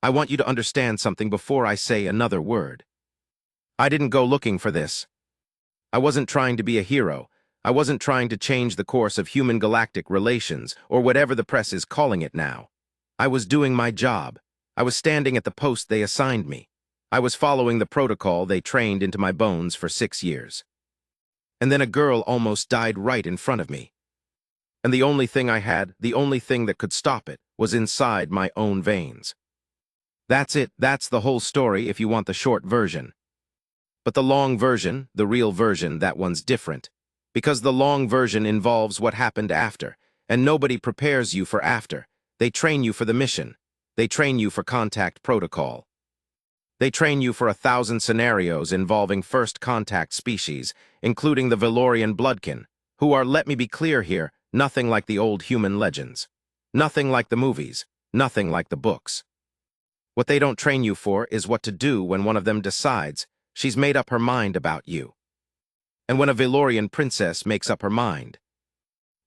I want you to understand something before I say another word. I didn't go looking for this. I wasn't trying to be a hero. I wasn't trying to change the course of human galactic relations, or whatever the press is calling it now. I was doing my job. I was standing at the post they assigned me. I was following the protocol they trained into my bones for 6 years. And then a girl almost died right in front of me. And the only thing I had, the only thing that could stop it, was inside my own veins. That's it, that's the whole story if you want the short version. But the long version, the real version, that one's different. Because the long version involves what happened after, and nobody prepares you for after. They train you for the mission. They train you for contact protocol. They train you for 1,000 scenarios involving first contact species, including the Valorian bloodkin, who are, let me be clear here, nothing like the old human legends. Nothing like the movies. Nothing like the books. What they don't train you for is what to do when one of them decides she's made up her mind about you. And when a Valorian princess makes up her mind.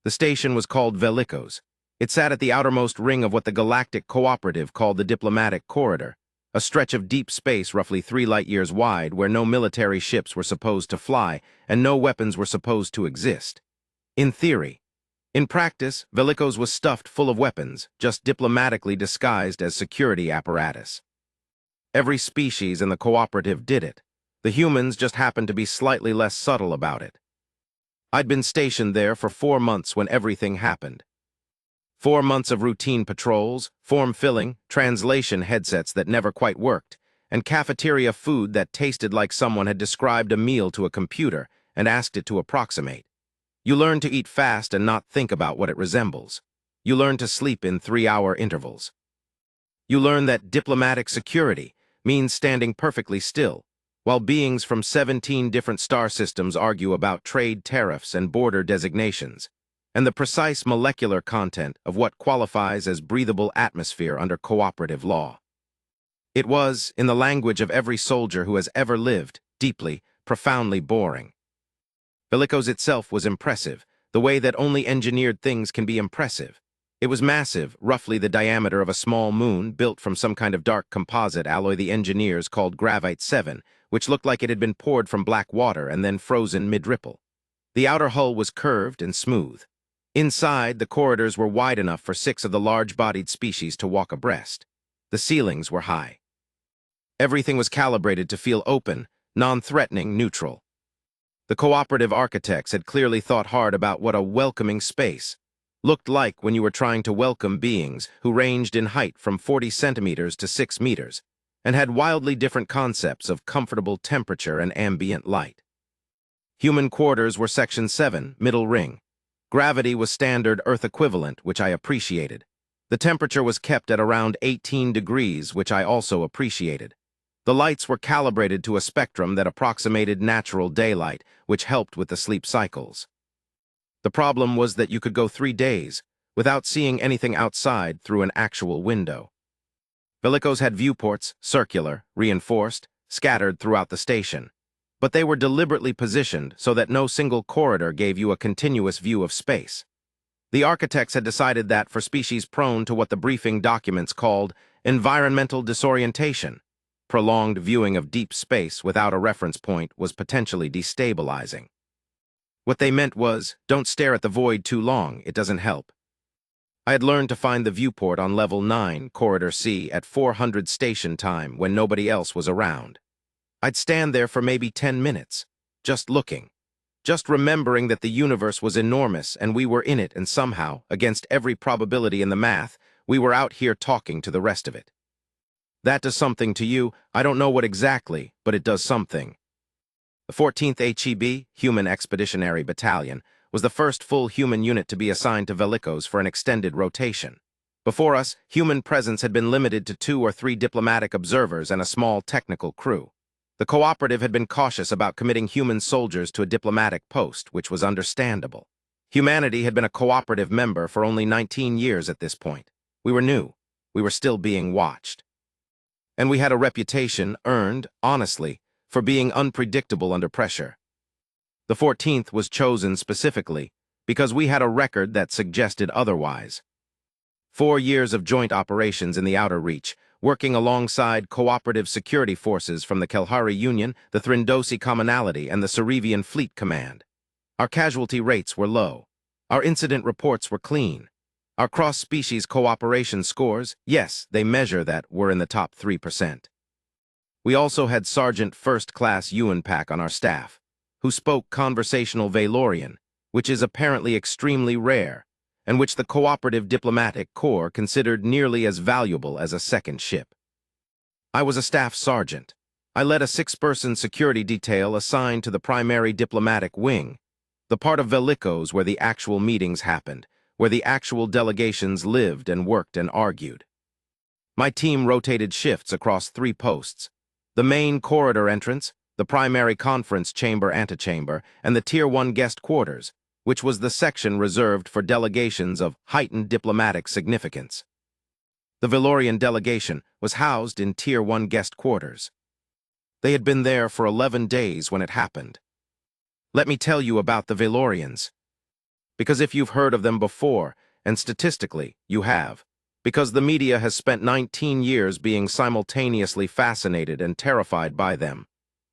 The station was called Velikos. It sat at the outermost ring of what the Galactic Cooperative called the Diplomatic Corridor, a stretch of deep space roughly 3 light-years wide where no military ships were supposed to fly and no weapons were supposed to exist. In theory. In practice, Velikos was stuffed full of weapons, just diplomatically disguised as security apparatus. Every species in the cooperative did it. The humans just happened to be slightly less subtle about it. I'd been stationed there for 4 months when everything happened. 4 months of routine patrols, form-filling, translation headsets that never quite worked, and cafeteria food that tasted like someone had described a meal to a computer and asked it to approximate. You learn to eat fast and not think about what it resembles. You learn to sleep in 3-hour intervals. You learn that diplomatic security means standing perfectly still, while beings from 17 different star systems argue about trade tariffs and border designations, and the precise molecular content of what qualifies as breathable atmosphere under cooperative law. It was, in the language of every soldier who has ever lived, deeply, profoundly boring. Velikos itself was impressive, the way that only engineered things can be impressive. It was massive, roughly the diameter of a small moon, built from some kind of dark composite alloy the engineers called Gravite-7, which looked like it had been poured from black water and then frozen mid-ripple. The outer hull was curved and smooth. Inside, the corridors were wide enough for 6 of the large-bodied species to walk abreast. The ceilings were high. Everything was calibrated to feel open, non-threatening, neutral. The cooperative architects had clearly thought hard about what a welcoming space looked like when you were trying to welcome beings who ranged in height from 40 centimeters to 6 meters and had wildly different concepts of comfortable temperature and ambient light. Human quarters were Section 7, middle ring. Gravity was standard Earth equivalent, which I appreciated. The temperature was kept at around 18 degrees, which I also appreciated. The lights were calibrated to a spectrum that approximated natural daylight, which helped with the sleep cycles. The problem was that you could go 3 days without seeing anything outside through an actual window. Velikos had viewports, circular, reinforced, scattered throughout the station. But they were deliberately positioned so that no single corridor gave you a continuous view of space. The architects had decided that for species prone to what the briefing documents called environmental disorientation, prolonged viewing of deep space without a reference point was potentially destabilizing. What they meant was, don't stare at the void too long, it doesn't help. I had learned to find the viewport on level 9, Corridor C, at 400 station time when nobody else was around. I'd stand there for maybe 10 minutes, just looking, just remembering that the universe was enormous and we were in it, and somehow, against every probability in the math, we were out here talking to the rest of it. That does something to you. I don't know what exactly, but it does something. The 14th HEB, Human Expeditionary Battalion, was the first full human unit to be assigned to Velikos for an extended rotation. Before us, human presence had been limited to 2 or 3 diplomatic observers and a small technical crew. The cooperative had been cautious about committing human soldiers to a diplomatic post, which was understandable. Humanity had been a cooperative member for only 19 years at this point. We were new. We were still being watched. And we had a reputation earned, honestly, for being unpredictable under pressure. The 14th was chosen specifically because we had a record that suggested otherwise. 4 years of joint operations in the outer reach, working alongside cooperative security forces from the Kelhari Union, the Thrindosi Commonality, and the Cerevian Fleet Command. Our casualty rates were low. Our incident reports were clean. Our cross-species cooperation scores, yes, they measure that, were in the top 3%. We also had Sergeant First Class Ewanpak on our staff, who spoke conversational Valorian, which is apparently extremely rare, and which the Cooperative Diplomatic Corps considered nearly as valuable as a second ship. I was a staff sergeant. I led a 6-person security detail assigned to the primary diplomatic wing, the part of Velikos where the actual meetings happened, where the actual delegations lived and worked and argued. My team rotated shifts across 3 posts: the main corridor entrance, the primary conference chamber antechamber, and the Tier 1 guest quarters, which was the section reserved for delegations of heightened diplomatic significance. The Valorian delegation was housed in Tier 1 guest quarters. They had been there for 11 days when it happened. Let me tell you about the Valorians. Because if you've heard of them before, and statistically, you have, because the media has spent 19 years being simultaneously fascinated and terrified by them,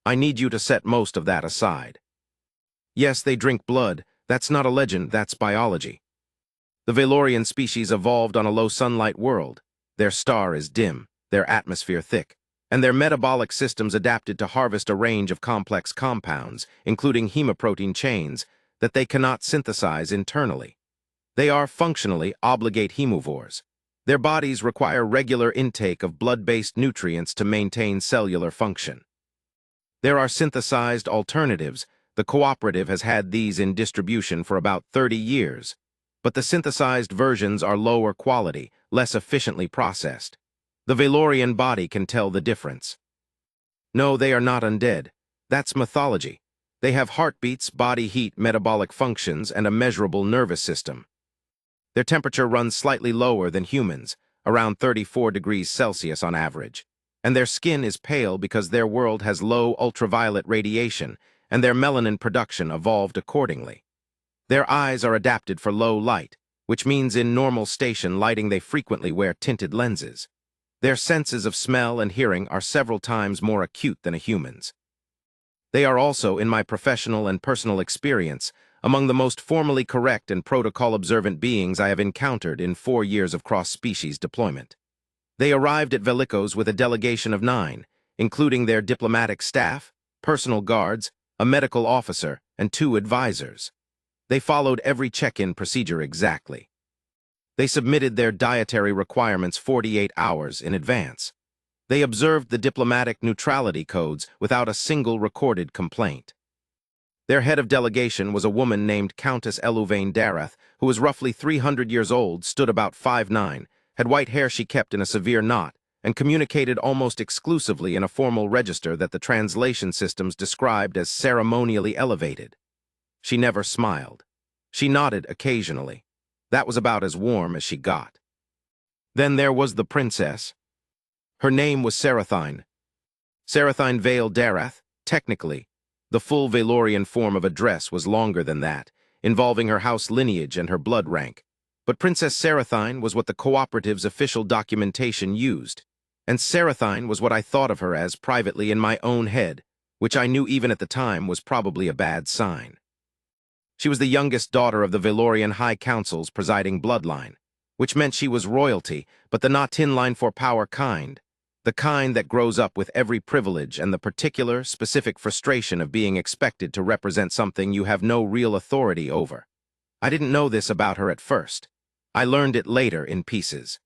I need you to set most of that aside. Yes, they drink blood. That's not a legend, that's biology. The Valorian species evolved on a low-sunlight world. Their star is dim, their atmosphere thick, and their metabolic systems adapted to harvest a range of complex compounds, including hemoprotein chains, that they cannot synthesize internally. They are functionally obligate hemovores. Their bodies require regular intake of blood-based nutrients to maintain cellular function. There are synthesized alternatives. The cooperative has had these in distribution for about 30 years, but the synthesized versions are lower quality, less efficiently processed. The Valorian body can tell the difference. No, they are not undead. That's mythology. They have heartbeats, body heat, metabolic functions, and a measurable nervous system. Their temperature runs slightly lower than humans, around 34 degrees Celsius on average, and their skin is pale because their world has low ultraviolet radiation, and their melanin production evolved accordingly. Their eyes are adapted for low light, which means in normal station lighting they frequently wear tinted lenses. Their senses of smell and hearing are several times more acute than a human's. They are also, in my professional and personal experience, among the most formally correct and protocol-observant beings I have encountered in 4 years of cross-species deployment. They arrived at Velikos with a delegation of 9, including their diplomatic staff, personal guards, a medical officer, and 2 advisors. They followed every check-in procedure exactly. They submitted their dietary requirements 48 hours in advance. They observed the diplomatic neutrality codes without a single recorded complaint. Their head of delegation was a woman named Countess Eluvain Darath, who was roughly 300 years old, stood about 5'9", had white hair she kept in a severe knot, and communicated almost exclusively in a formal register that the translation systems described as ceremonially elevated. She never smiled. She nodded occasionally. That was about as warm as she got. Then there was the princess. Her name was Serathine. Serathine Vale Darath. Technically, the full Valorian form of address was longer than that, involving her house lineage and her blood rank. But Princess Serathine was what the Cooperative's official documentation used, and Serathine was what I thought of her as privately in my own head, which I knew even at the time was probably a bad sign. She was the youngest daughter of the Valorian High Council's presiding bloodline, which meant she was royalty, but the not in line for power kind, the kind that grows up with every privilege and the particular, specific frustration of being expected to represent something you have no real authority over. I didn't know this about her at first. I learned it later in pieces.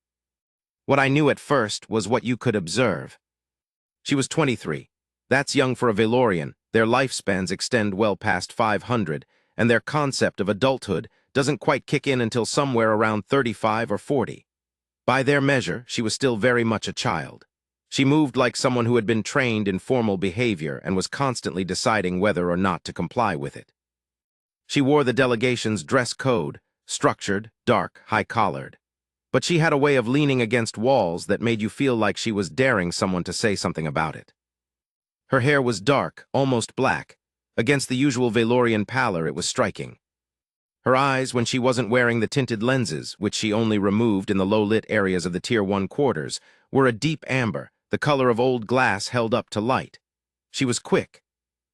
What I knew at first was what you could observe. She was 23. That's young for a Valorian. Their lifespans extend well past 500, and their concept of adulthood doesn't quite kick in until somewhere around 35 or 40. By their measure, she was still very much a child. She moved like someone who had been trained in formal behavior and was constantly deciding whether or not to comply with it. She wore the delegation's dress code, structured, dark, high-collared. But she had a way of leaning against walls that made you feel like she was daring someone to say something about it. Her hair was dark, almost black. Against the usual Valorian pallor, it was striking. Her eyes, when she wasn't wearing the tinted lenses, which she only removed in the low-lit areas of the Tier 1 quarters, were a deep amber, the color of old glass held up to light. She was quick.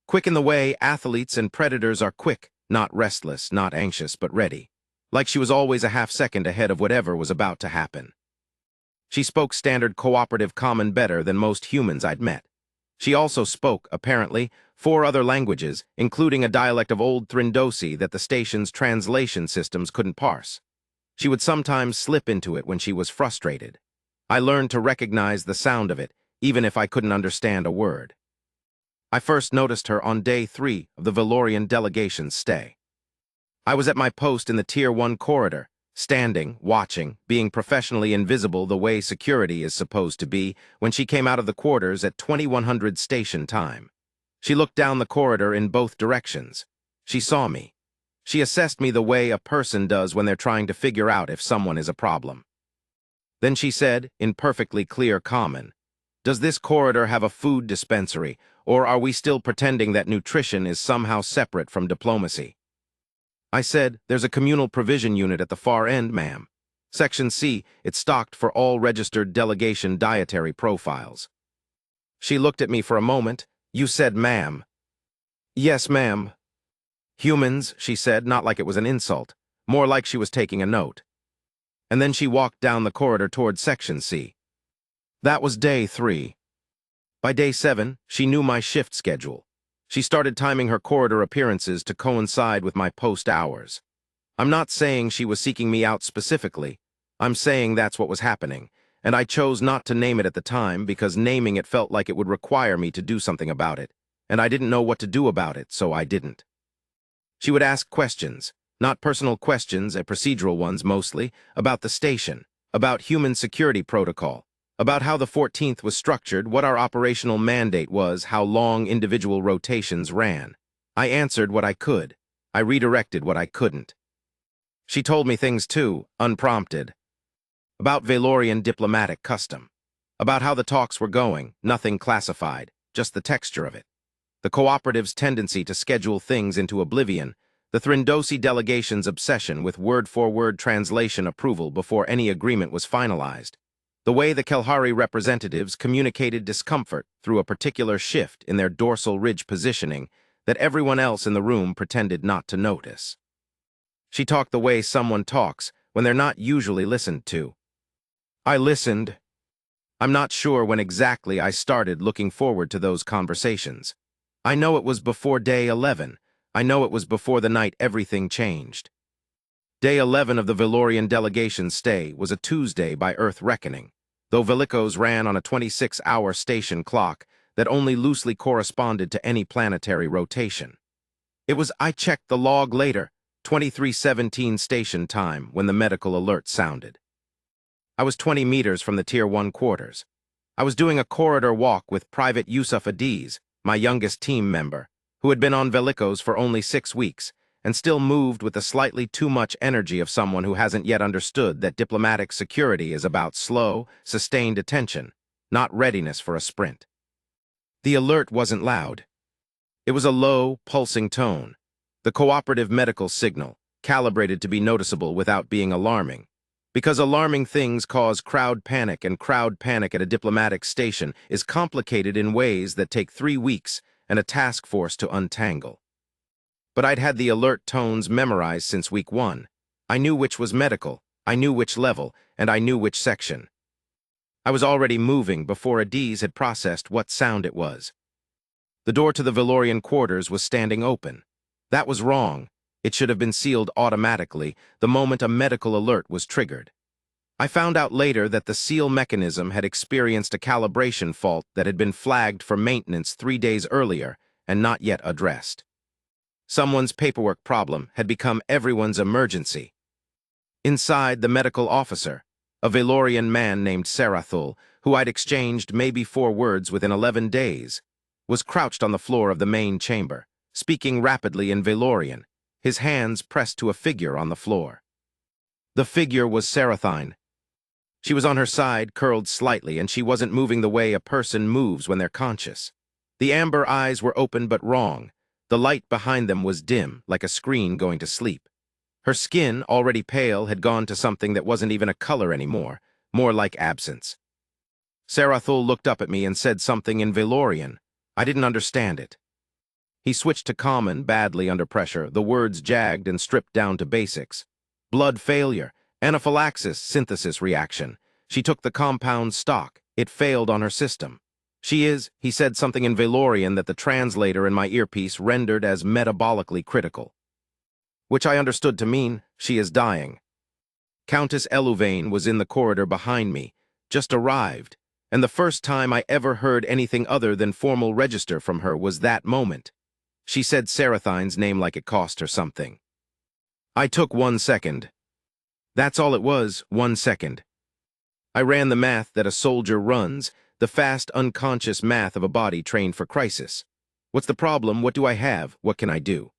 Quick in the way athletes and predators are quick, not restless, not anxious, but ready. Like she was always a half-second ahead of whatever was about to happen. She spoke standard cooperative common better than most humans I'd met. She also spoke, apparently, 4 other languages, including a dialect of Old Thrindosi that the station's translation systems couldn't parse. She would sometimes slip into it when she was frustrated. I learned to recognize the sound of it, even if I couldn't understand a word. I first noticed her on day 3 of the Valorian delegation's stay. I was at my post in the Tier 1 corridor, standing, watching, being professionally invisible the way security is supposed to be, when she came out of the quarters at 2100 station time. She looked down the corridor in both directions. She saw me. She assessed me the way a person does when they're trying to figure out if someone is a problem. Then she said, in perfectly clear common, "Does this corridor have a food dispensary, or are we still pretending that nutrition is somehow separate from diplomacy?" I said, "There's a communal provision unit at the far end, ma'am. Section C, it's stocked for all registered delegation dietary profiles." She looked at me for a moment. "You said ma'am." "Yes, ma'am." "Humans," she said, not like it was an insult, more like she was taking a note. And then she walked down the corridor toward Section C. That was day 3. By day 7, she knew my shift schedule. She started timing her corridor appearances to coincide with my post hours. I'm not saying she was seeking me out specifically. I'm saying that's what was happening, and I chose not to name it at the time because naming it felt like it would require me to do something about it, and I didn't know what to do about it, so I didn't. She would ask questions, not personal questions, procedural ones mostly, about the station, about human security protocol, about how the 14th was structured, what our operational mandate was, how long individual rotations ran. I answered what I could. I redirected what I couldn't. She told me things too, unprompted. About Valorian diplomatic custom. About how the talks were going, nothing classified, just the texture of it. The cooperative's tendency to schedule things into oblivion, the Thrindosi delegation's obsession with word-for-word translation approval before any agreement was finalized. The way the Kelhari representatives communicated discomfort through a particular shift in their dorsal ridge positioning that everyone else in the room pretended not to notice. She talked the way someone talks when they're not usually listened to. I listened. I'm not sure when exactly I started looking forward to those conversations. I know it was before day 11. I know it was before the night everything changed. Day 11 of the Valorian delegation's stay was a Tuesday by Earth reckoning, though Velikos ran on a 26-hour station clock that only loosely corresponded to any planetary rotation. I checked the log later, 23:17 station time, when the medical alert sounded. I was 20 meters from the Tier 1 quarters. I was doing a corridor walk with Private Yusuf Adiz, my youngest team member, who had been on Velikos for only 6 weeks, and still moved with the slightly too much energy of someone who hasn't yet understood that diplomatic security is about slow, sustained attention, not readiness for a sprint. The alert wasn't loud. It was a low, pulsing tone, the cooperative medical signal, calibrated to be noticeable without being alarming. Because alarming things cause crowd panic, and crowd panic at a diplomatic station is complicated in ways that take 3 weeks and a task force to untangle. But I'd had the alert tones memorized since week 1. I knew which was medical, I knew which level, and I knew which section. I was already moving before Adiz had processed what sound it was. The door to the Valorian quarters was standing open. That was wrong. It should have been sealed automatically the moment a medical alert was triggered. I found out later that the seal mechanism had experienced a calibration fault that had been flagged for maintenance 3 days earlier and not yet addressed. Someone's paperwork problem had become everyone's emergency. Inside, the medical officer, a Valorian man named Sarathul, who I'd exchanged maybe 4 words within 11 days, was crouched on the floor of the main chamber, speaking rapidly in Valorian, his hands pressed to a figure on the floor. The figure was Sarathine. She was on her side, curled slightly, and she wasn't moving the way a person moves when they're conscious. The amber eyes were open but wrong. The light behind them was dim, like a screen going to sleep. Her skin, already pale, had gone to something that wasn't even a color anymore, more like absence. Sarathul looked up at me and said something in Valorian. I didn't understand it. He switched to common, badly under pressure, the words jagged and stripped down to basics. Blood failure, anaphylaxis, synthesis reaction. She took the compound stock. It failed on her system. He said something in Valorian that the translator in my earpiece rendered as metabolically critical, which I understood to mean she is dying. Countess Eluvain was in the corridor behind me, just arrived, and the first time I ever heard anything other than formal register from her was that moment. She said Sarathine's name like it cost her something. I took 1 second. That's all it was, 1 second. I ran the math that a soldier runs, the fast, unconscious math of a body trained for crisis. What's the problem? What do I have? What can I do?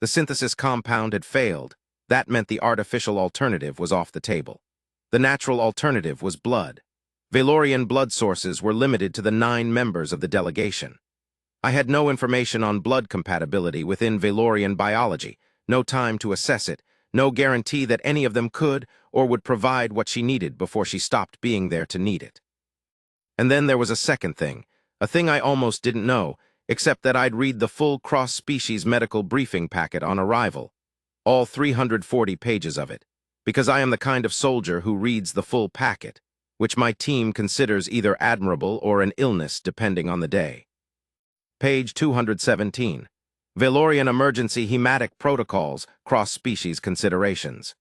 The synthesis compound had failed. That meant the artificial alternative was off the table. The natural alternative was blood. Valorian blood sources were limited to the 9 members of the delegation. I had no information on blood compatibility within Valorian biology, no time to assess it, no guarantee that any of them could or would provide what she needed before she stopped being there to need it. And then there was a second thing, a thing I almost didn't know, except that I'd read the full cross-species medical briefing packet on arrival, all 340 pages of it, because I am the kind of soldier who reads the full packet, which my team considers either admirable or an illness depending on the day. Page 217. Valorian Emergency Hematic Protocols, Cross-Species Considerations.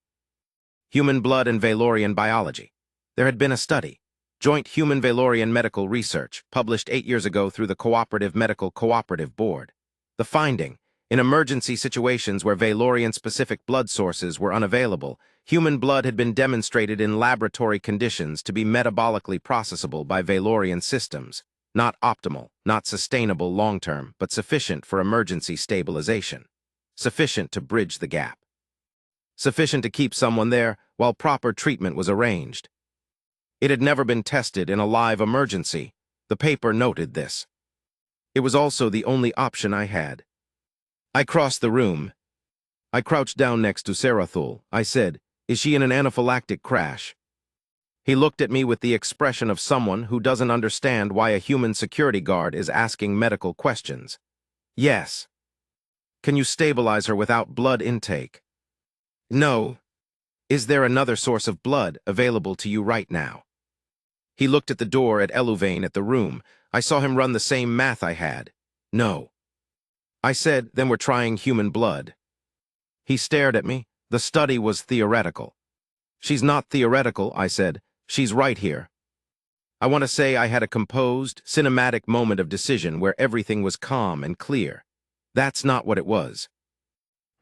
Human Blood and Valorian Biology. There had been a study, Joint Human Valorian Medical Research, published 8 years ago through the Cooperative Medical Cooperative Board. The finding, in emergency situations where Valorian-specific blood sources were unavailable, human blood had been demonstrated in laboratory conditions to be metabolically processable by Valorian systems, not optimal, not sustainable long-term, but sufficient for emergency stabilization, sufficient to bridge the gap, sufficient to keep someone there while proper treatment was arranged. It had never been tested in a live emergency. The paper noted this. It was also the only option I had. I crossed the room. I crouched down next to Sarathul. I said, "Is she in an anaphylactic crash?" He looked at me with the expression of someone who doesn't understand why a human security guard is asking medical questions. Yes. Can you stabilize her without blood intake? No. Is there another source of blood available to you right now? He looked at the door at Eluvain at the room. I saw him run the same math I had. No. I said, then we're trying human blood. He stared at me. The study was theoretical. She's not theoretical, I said. She's right here. I want to say I had a composed, cinematic moment of decision where everything was calm and clear. That's not what it was.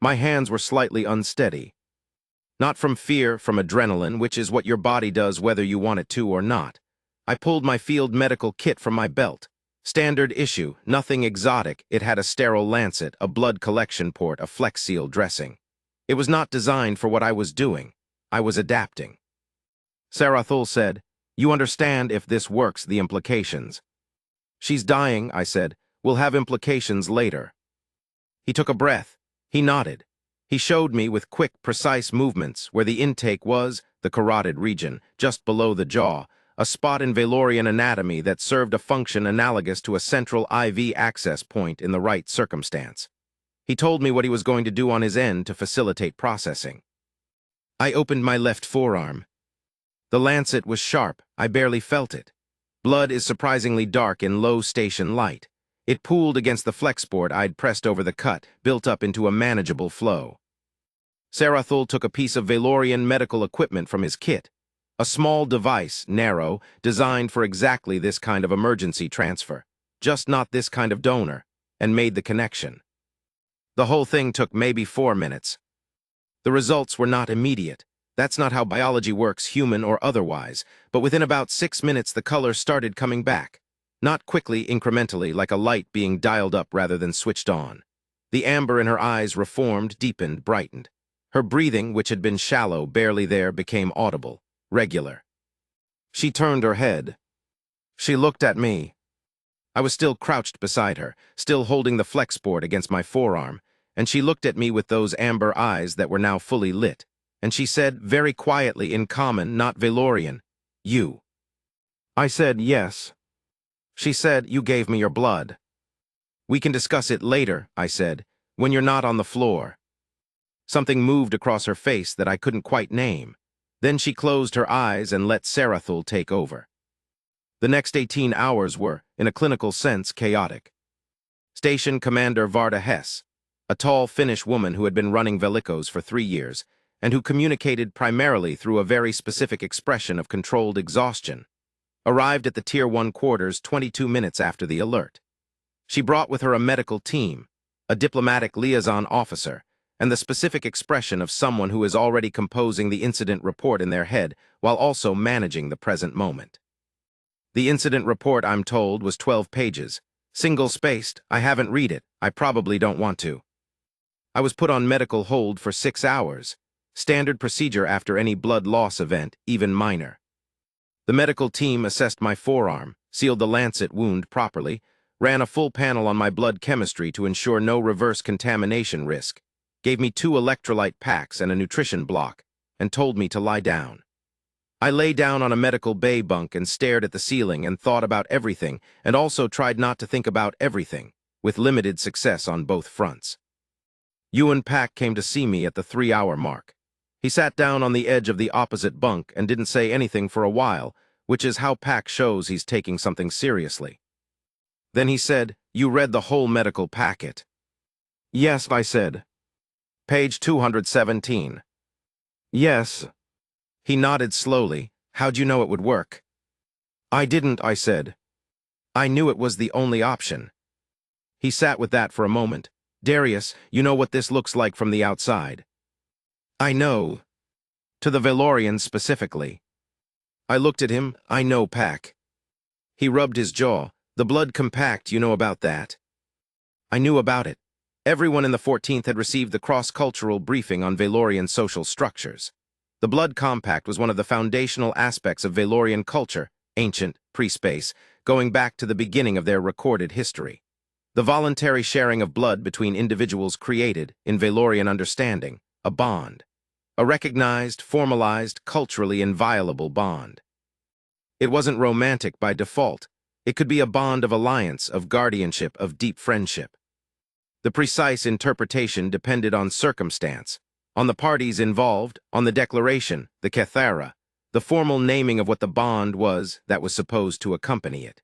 My hands were slightly unsteady. Not from fear, from adrenaline, which is what your body does whether you want it to or not. I pulled my field medical kit from my belt. Standard issue, nothing exotic. It had a sterile lancet, a blood collection port, a Flex Seal dressing. It was not designed for what I was doing. I was adapting. Sarathul said, "You understand if this works, the implications." "She's dying," I said. "We'll have implications later." He took a breath. He nodded. He showed me with quick, precise movements where the intake was, the carotid region, just below the jaw, a spot in Valorian anatomy that served a function analogous to a central IV access point in the right circumstance. He told me what he was going to do on his end to facilitate processing. I opened my left forearm. The lancet was sharp. I barely felt it. Blood is surprisingly dark in low station light. It pooled against the flexboard I'd pressed over the cut, built up into a manageable flow. Sarathul took a piece of Valorian medical equipment from his kit, a small device, narrow, designed for exactly this kind of emergency transfer, just not this kind of donor, and made the connection. The whole thing took maybe 4 minutes. The results were not immediate. That's not how biology works, human or otherwise, but within about 6 minutes the color started coming back. Not quickly, incrementally, like a light being dialed up rather than switched on. The amber in her eyes reformed, deepened, brightened. Her breathing, which had been shallow, barely there, became audible, regular. She turned her head. She looked at me. I was still crouched beside her, still holding the flexboard against my forearm, and she looked at me with those amber eyes that were now fully lit, and she said, very quietly in common, not Valorian, "You." I said, yes. She said, you gave me your blood. We can discuss it later, I said, when you're not on the floor. Something moved across her face that I couldn't quite name. Then she closed her eyes and let Sarathul take over. The next 18 hours were, in a clinical sense, chaotic. Station Commander Varda Hess, a tall Finnish woman who had been running Velikos for 3 years, and who communicated primarily through a very specific expression of controlled exhaustion, arrived at the Tier 1 quarters 22 minutes after the alert. She brought with her a medical team, a diplomatic liaison officer, and the specific expression of someone who is already composing the incident report in their head while also managing the present moment. The incident report, I'm told, was 12 pages. Single-spaced. I haven't read it. I probably don't want to. I was put on medical hold for 6 hours. Standard procedure after any blood loss event, even minor. The medical team assessed my forearm, sealed the lancet wound properly, ran a full panel on my blood chemistry to ensure no reverse contamination risk, gave me 2 electrolyte packs and a nutrition block, and told me to lie down. I lay down on a medical bay bunk and stared at the ceiling and thought about everything, and also tried not to think about everything, with limited success on both fronts. Ewan Pack came to see me at the 3-hour mark. He sat down on the edge of the opposite bunk and didn't say anything for a while, which is how Pack shows he's taking something seriously. Then he said, "You read the whole medical packet." "Yes," I said. "Page 217. "Yes." He nodded slowly. "How'd you know it would work?" "I didn't," I said. "I knew it was the only option." He sat with that for a moment. "Darius, you know what this looks like from the outside." "I know." "To the Valorians specifically." I looked at him. "I know, Pack." He rubbed his jaw. "The blood compact, you know about that?" I knew about it. Everyone in the 14th had received the cross-cultural briefing on Valorian social structures. The blood compact was one of the foundational aspects of Valorian culture, ancient, pre-space, going back to the beginning of their recorded history. The voluntary sharing of blood between individuals created, in Valorian understanding, a bond. A recognized, formalized, culturally inviolable bond. It wasn't romantic by default. It could be a bond of alliance, of guardianship, of deep friendship. The precise interpretation depended on circumstance, on the parties involved, on the declaration, the kethara, the formal naming of what the bond was that was supposed to accompany it.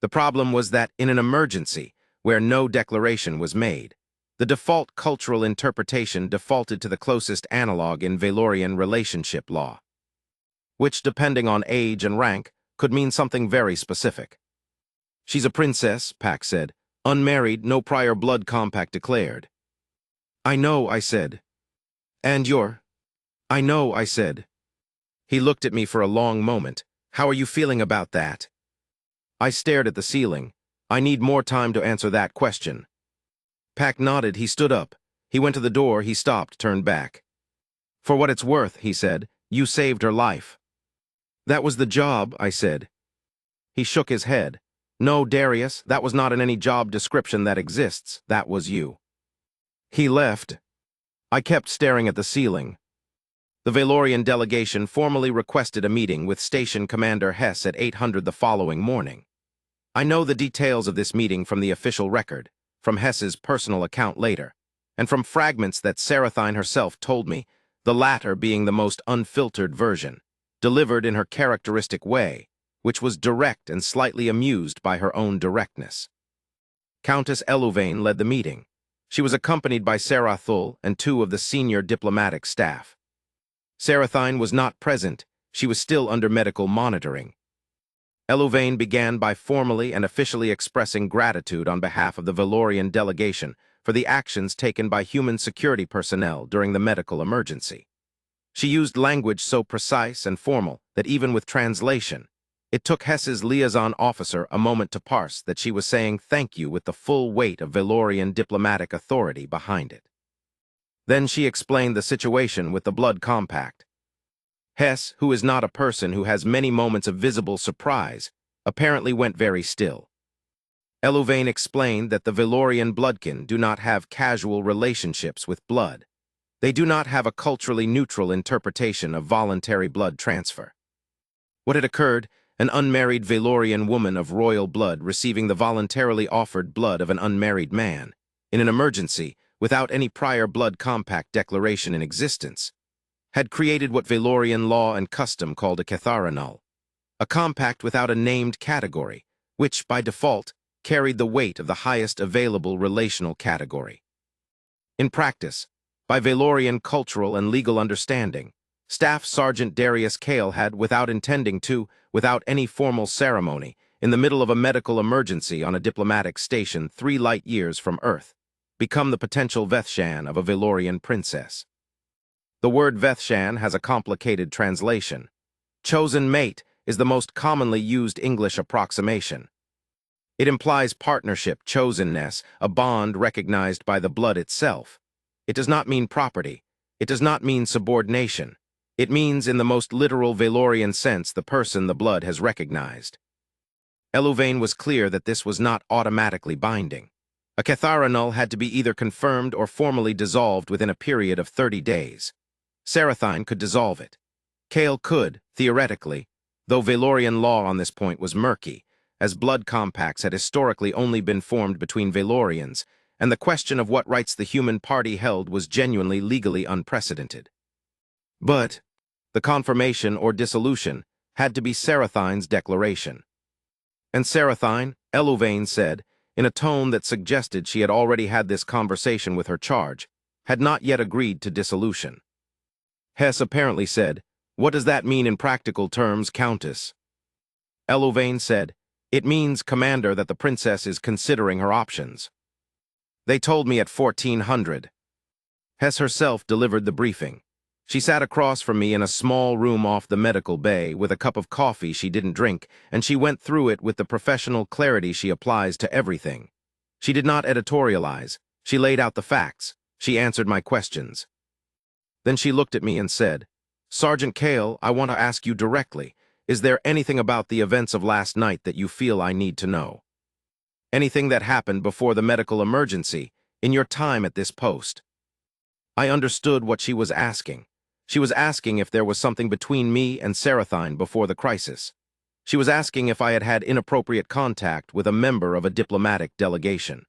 The problem was that in an emergency, where no declaration was made, the default cultural interpretation defaulted to the closest analog in Valorian relationship law, which, depending on age and rank, could mean something very specific. "She's a princess," Pack said. "Unmarried, no prior blood compact declared." "I know," I said. "And you're?" "I know," I said. He looked at me for a long moment. "How are you feeling about that?" I stared at the ceiling. "I need more time to answer that question." Pack nodded. He stood up. He went to the door. He stopped, turned back. "For what it's worth," he said, "you saved her life." "That was the job," I said. He shook his head. "No, Darius, that was not in any job description that exists. That was you." He left. I kept staring at the ceiling. The Valorian delegation formally requested a meeting with Station Commander Hess at 800 the following morning. I know the details of this meeting from the official record, from Hess's personal account later, and from fragments that Sarathine herself told me, the latter being the most unfiltered version, delivered in her characteristic way, which was direct and slightly amused by her own directness. Countess Eluvain led the meeting. She was accompanied by Sarathul and 2 of the senior diplomatic staff. Sarathine was not present. She was still under medical monitoring. Eluvain began by formally and officially expressing gratitude on behalf of the Valorian delegation for the actions taken by human security personnel during the medical emergency. She used language so precise and formal that even with translation, it took Hess's liaison officer a moment to parse that she was saying thank you with the full weight of Valorian diplomatic authority behind it. Then she explained the situation with the blood compact. Hess, who is not a person who has many moments of visible surprise, apparently went very still. Eluvain explained that the Valorian bloodkin do not have casual relationships with blood. They do not have a culturally neutral interpretation of voluntary blood transfer. What had occurred, an unmarried Valorian woman of royal blood receiving the voluntarily offered blood of an unmarried man, in an emergency, without any prior blood compact declaration in existence, had created what Valorian law and custom called a Catharanul, a compact without a named category, which, by default, carried the weight of the highest available relational category. In practice, by Valorian cultural and legal understanding, Staff Sergeant Darius Cale had, without intending to, without any formal ceremony, in the middle of a medical emergency on a diplomatic station 3 light years from Earth, become the potential Vethshan of a Valorian princess. The word Vethshan has a complicated translation. Chosen mate is the most commonly used English approximation. It implies partnership, chosenness, a bond recognized by the blood itself. It does not mean property. It does not mean subordination. It means, in the most literal Valorian sense, the person the blood has recognized. Eluvain was clear that this was not automatically binding. A Catharanul had to be either confirmed or formally dissolved within a period of 30 days. Sarathine could dissolve it. Cale could, theoretically, though Valorian law on this point was murky, as blood compacts had historically only been formed between Valorians, and the question of what rights the human party held was genuinely legally unprecedented. But the confirmation or dissolution had to be Sarathine's declaration. And Sarathine, Eluvain said, in a tone that suggested she had already had this conversation with her charge, had not yet agreed to dissolution. Hess apparently said, "What does that mean in practical terms, Countess?" Eluvain said, "It means, Commander, that the princess is considering her options." "They told me at 1400. Hess herself delivered the briefing. She sat across from me in a small room off the medical bay with a cup of coffee she didn't drink, and she went through it with the professional clarity she applies to everything. She did not editorialize. She laid out the facts. She answered my questions. Then she looked at me and said, "Sergeant Cale, I want to ask you directly, is there anything about the events of last night that you feel I need to know? Anything that happened before the medical emergency, in your time at this post?" I understood what she was asking. She was asking if there was something between me and Sarathine before the crisis. She was asking if I had had inappropriate contact with a member of a diplomatic delegation.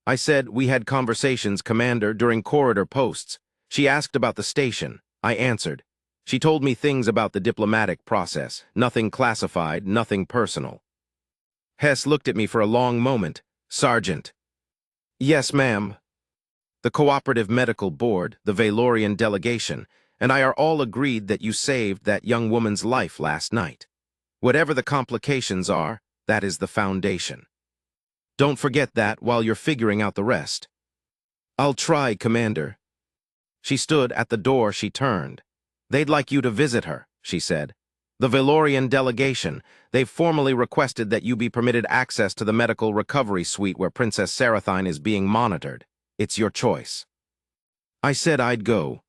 I said we had conversations, Commander, during corridor posts. She asked about the station. I answered. She told me things about the diplomatic process, nothing classified, nothing personal. Hess looked at me for a long moment. "Sergeant." "Yes, ma'am." "The Cooperative Medical Board, the Valorian delegation, and I are all agreed that you saved that young woman's life last night. Whatever the complications are, that is the foundation. Don't forget that while you're figuring out the rest." "I'll try, Commander." She stood at the door. She turned. "They'd like you to visit her," she said. "The Valorian delegation, they've formally requested that you be permitted access to the medical recovery suite where Princess Sarathine is being monitored. It's your choice." I said I'd go.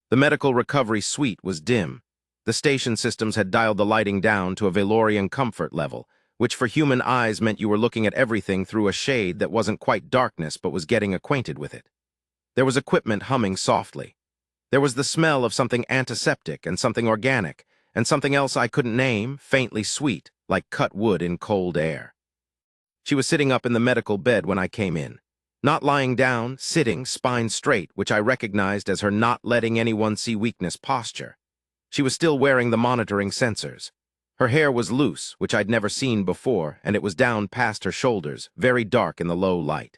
The medical recovery suite was dim. The station systems had dialed the lighting down to a Valorian comfort level, which for human eyes meant you were looking at everything through a shade that wasn't quite darkness but was getting acquainted with it. There was equipment humming softly. There was the smell of something antiseptic and something organic, and something else I couldn't name, faintly sweet, like cut wood in cold air. She was sitting up in the medical bed when I came in. Not lying down, sitting, spine straight, which I recognized as her not letting anyone see weakness posture. She was still wearing the monitoring sensors. Her hair was loose, which I'd never seen before, and it was down past her shoulders, very dark in the low light.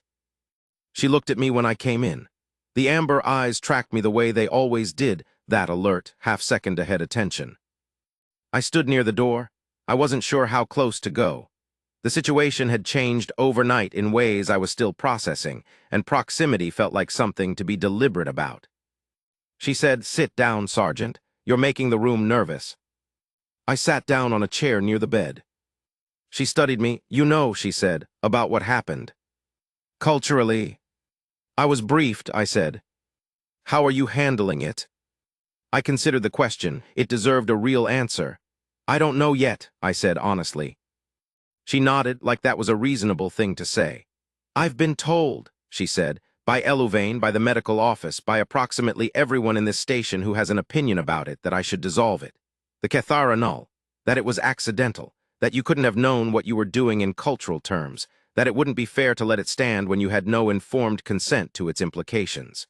She looked at me when I came in. The amber eyes tracked me the way they always did, that alert, half-second ahead attention. I stood near the door. I wasn't sure how close to go. The situation had changed overnight in ways I was still processing, and proximity felt like something to be deliberate about. She said, "Sit down, Sergeant. You're making the room nervous." I sat down on a chair near the bed. She studied me. "You know," she said, "about what happened." "Culturally." "I was briefed," I said. "How are you handling it?" I considered the question. It deserved a real answer. "I don't know yet," I said honestly. She nodded like that was a reasonable thing to say. "I've been told," she said, "by Eluvain, by the medical office, by approximately everyone in this station who has an opinion about it, that I should dissolve it. The Catharanul. that it was accidental, that you couldn't have known what you were doing in cultural terms, that it wouldn't be fair to let it stand when you had no informed consent to its implications.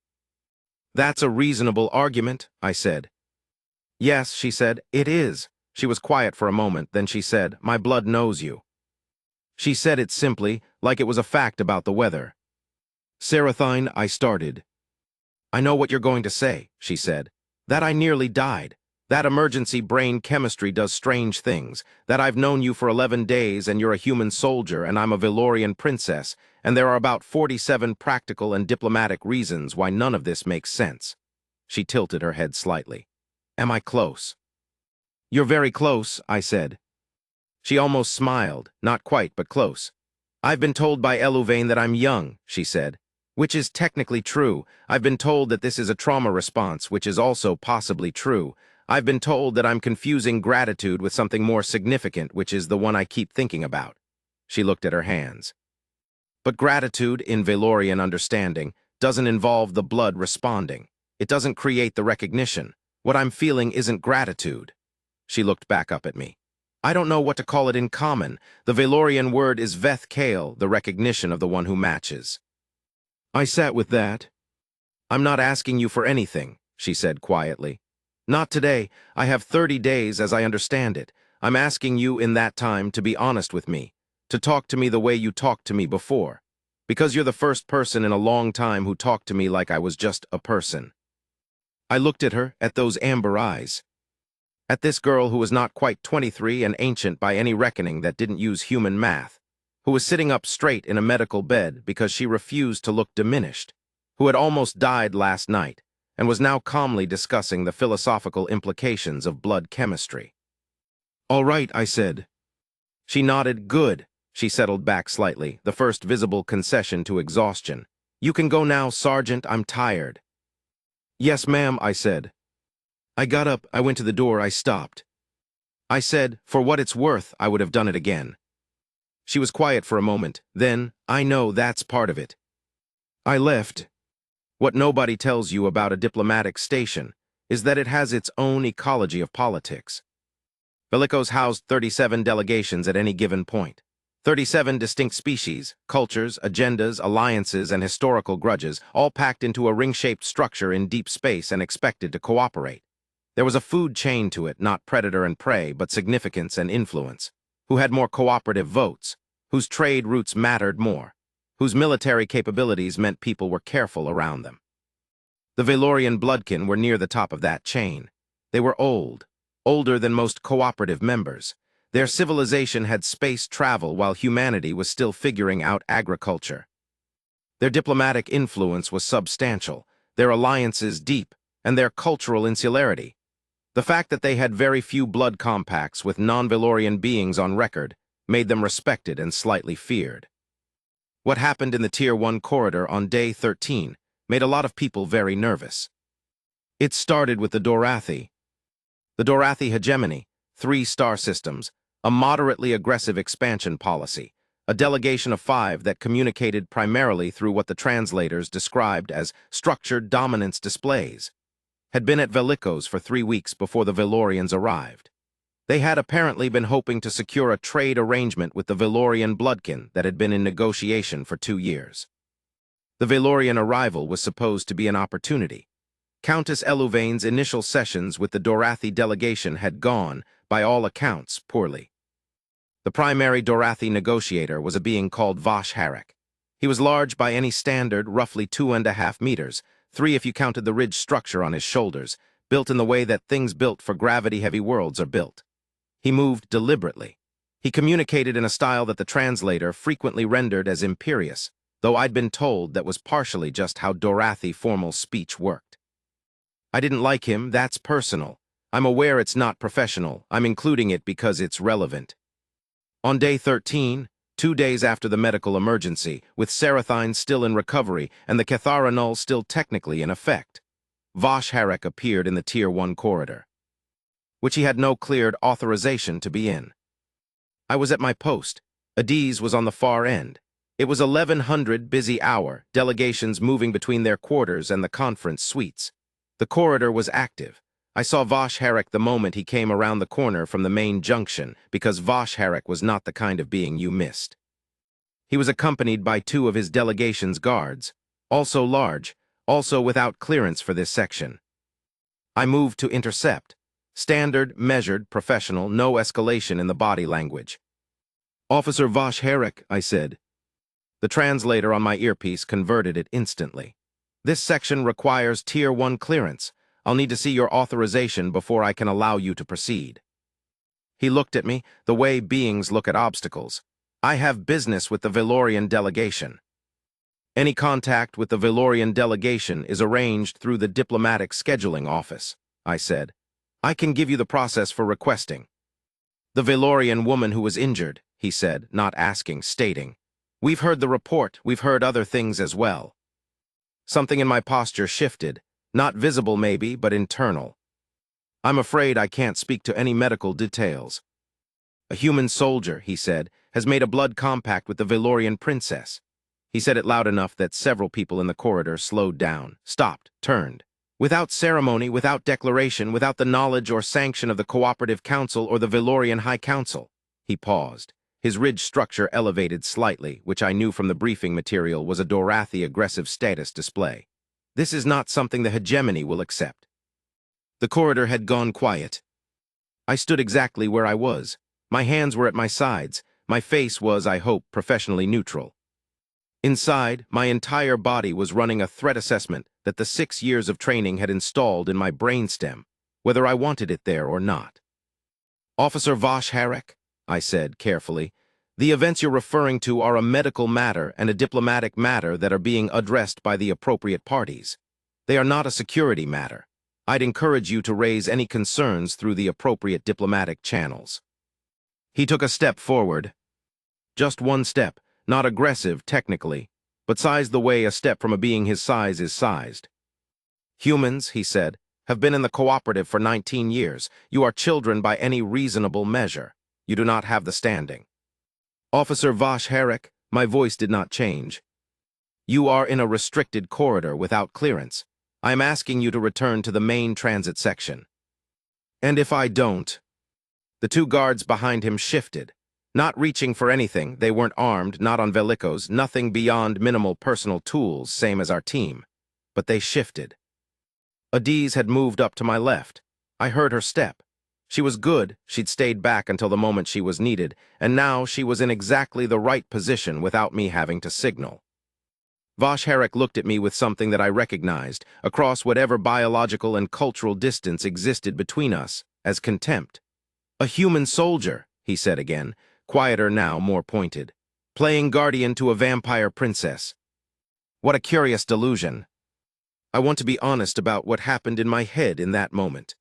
That's a reasonable argument, I said. Yes, she said, it is. She was quiet for a moment, then she said, my blood knows you. She said it simply, like it was a fact about the weather. Seraphine, I started. I know what you're going to say, she said. That I nearly died. That emergency brain chemistry does strange things. That I've known you for 11 days and you're a human soldier and I'm a Valorian princess, and there are about 47 practical and diplomatic reasons why none of this makes sense. She tilted her head slightly. Am I close? You're very close, I said. She almost smiled, not quite, but close. I've been told by Elouvain that I'm young, she said. Which is technically true. I've been told that this is a trauma response, which is also possibly true. I've been told that I'm confusing gratitude with something more significant, which is the one I keep thinking about. She looked at her hands. But gratitude, in Valorian understanding, doesn't involve the blood responding. It doesn't create the recognition. What I'm feeling isn't gratitude. She looked back up at me. I don't know what to call it in common. The Valorian word is Veth Kale, the recognition of the one who matches. I sat with that. I'm not asking you for anything, she said quietly. Not today. I have 30 days as I understand it. I'm asking you in that time to be honest with me, to talk to me the way you talked to me before, because you're the first person in a long time who talked to me like I was just a person. I looked at her, at those amber eyes. At this girl who was not quite 23 and ancient by any reckoning that didn't use human math, who was sitting up straight in a medical bed because she refused to look diminished, who had almost died last night and was now calmly discussing the philosophical implications of blood chemistry. All right, I said. She nodded. Good. She settled back slightly, the first visible concession to exhaustion. You can go now, Sergeant. I'm tired. Yes, ma'am, I said. I got up, I went to the door, I stopped. I said, for what it's worth, I would have done it again. She was quiet for a moment, then, I know that's part of it. I left. What nobody tells you about a diplomatic station is that it has its own ecology of politics. Vallicos housed 37 delegations at any given point. 37 distinct species, cultures, agendas, alliances, and historical grudges, all packed into a ring-shaped structure in deep space and expected to cooperate. There was a food chain to it, not predator and prey, but significance and influence. Who had more cooperative votes? Whose trade routes mattered more? Whose military capabilities meant people were careful around them? The Valorian bloodkin were near the top of that chain. They were old, older than most cooperative members. Their civilization had space travel while humanity was still figuring out agriculture. Their diplomatic influence was substantial, their alliances deep, and their cultural insularity. The fact that they had very few blood compacts with non-Valorian beings on record made them respected and slightly feared. What happened in the Tier 1 corridor on day 13 made a lot of people very nervous. It started with the Dorathi. The Dorathi hegemony, 3 star systems, a moderately aggressive expansion policy, a delegation of 5 that communicated primarily through what the translators described as structured dominance displays, had been at Vallicos for 3 weeks before the Valorians arrived. They had apparently been hoping to secure a trade arrangement with the Valorian bloodkin that had been in negotiation for 2 years. The Valorian arrival was supposed to be an opportunity. Countess Elouvain's initial sessions with the Dorathi delegation had gone, by all accounts, poorly. The primary Dorathi negotiator was a being called Vosh Harek. He was large by any standard, roughly 2.5 meters, 3 if you counted the ridge structure on his shoulders, built in the way that things built for gravity-heavy worlds are built. He moved deliberately. He communicated in a style that the translator frequently rendered as imperious, though I'd been told that was partially just how Dorathi formal speech worked. I didn't like him, that's personal. I'm aware it's not professional, I'm including it because it's relevant. On day 13, 2 days after the medical emergency, with Seraphine still in recovery and the Cathara Null still technically in effect, Vosh Harek appeared in the Tier 1 corridor, which he had no cleared authorization to be in. I was at my post. Adiz was on the far end. It was 1100 busy hour, delegations moving between their quarters and the conference suites. The corridor was active. I saw Vosh Herrick the moment he came around the corner from the main junction, because Vosh Herrick was not the kind of being you missed. He was accompanied by two of his delegation's guards, also large, also without clearance for this section. I moved to intercept. Standard, measured, professional, no escalation in the body language. "Officer Vosh Herrick," I said. The translator on my earpiece converted it instantly. "This section requires Tier 1 clearance. I'll need to see your authorization before I can allow you to proceed." He looked at me the way beings look at obstacles. "I have business with the Valorian delegation." "Any contact with the Valorian delegation is arranged through the diplomatic scheduling office," I said. "I can give you the process for requesting." "The Valorian woman who was injured," he said, not asking, stating. "We've heard the report, we've heard other things as well." Something in my posture shifted, not visible maybe, but internal. "I'm afraid I can't speak to any medical details." "A human soldier," he said, "has made a blood compact with the Valorian princess." He said it loud enough that several people in the corridor slowed down, stopped, turned. "Without ceremony, without declaration, without the knowledge or sanction of the Cooperative Council or the Valorian High Council." He paused. His ridge structure elevated slightly, which I knew from the briefing material was a Dorathi aggressive status display. "This is not something the hegemony will accept." The corridor had gone quiet. I stood exactly where I was. My hands were at my sides. My face was, I hope, professionally neutral. Inside, my entire body was running a threat assessment that the 6 years of training had installed in my brainstem, whether I wanted it there or not. "Officer Vosh Herrick," I said carefully, "the events you're referring to are a medical matter and a diplomatic matter that are being addressed by the appropriate parties. They are not a security matter. I'd encourage you to raise any concerns through the appropriate diplomatic channels." He took a step forward. Just one step, not aggressive technically, but sized the way a step from a being his size is sized. "Humans," he said, "have been in the cooperative for 19 years. You are children by any reasonable measure. You do not have the standing." "Officer Vosh Herrick," my voice did not change. "You are in a restricted corridor without clearance. I am asking you to return to the main transit section." "And if I don't?" The two guards behind him shifted. Not reaching for anything, they weren't armed, not on Velikos, nothing beyond minimal personal tools, same as our team. But they shifted. Adiz had moved up to my left. I heard her step. She was good, she'd stayed back until the moment she was needed, and now she was in exactly the right position without me having to signal. Vosh Herrick looked at me with something that I recognized, across whatever biological and cultural distance existed between us, as contempt. "A human soldier," he said again, quieter now, more pointed. "Playing guardian to a vampire princess. What a curious delusion." I want to be honest about what happened in my head in that moment.